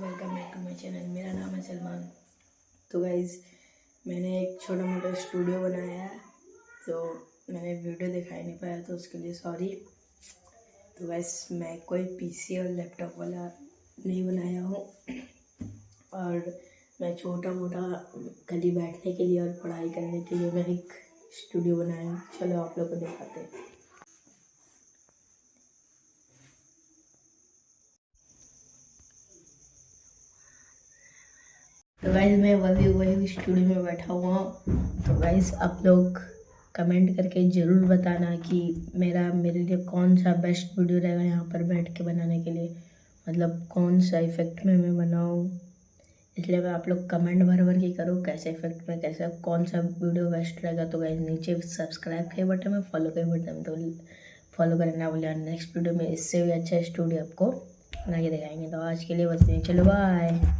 Welcome back to my channel. मेरा नाम है सलमान। तो गाइज़ मैंने एक छोटा मोटा स्टूडियो बनाया है, तो मैंने वीडियो दिखाई नहीं पाया तो उसके लिए सॉरी। तो गाइज़ मैं कोई पीसी और लैपटॉप वाला नहीं बनाया हूँ और मैं छोटा मोटा खाली बैठने के लिए और पढ़ाई करने के लिए मैं एक स्टूडियो बनाया हूँ। चलो आप लोग को दिखाते हैं। तो गाइज़ मैं वही स्टूडियो में बैठा हुआ हूँ। तो गाइज़ आप लोग कमेंट करके ज़रूर बताना कि मेरे लिए कौन सा बेस्ट वीडियो रहेगा यहाँ पर बैठ के बनाने के लिए, मतलब कौन सा इफ़ेक्ट में मैं बनाऊँ। इसलिए मैं आप लोग कमेंट भर के करो कैसे इफ़ेक्ट में, कैसा कौन सा वीडियो बेस्ट रहेगा। तो गाइज़ नीचे सब्सक्राइब के बटन में, फॉलो के बटन में तो फॉलो करना बोलिए। नेक्स्ट वीडियो में इससे भी अच्छा स्टूडियो आपको बना के दिखाएंगे। तो आज के लिए बस नहीं, चलो बाय।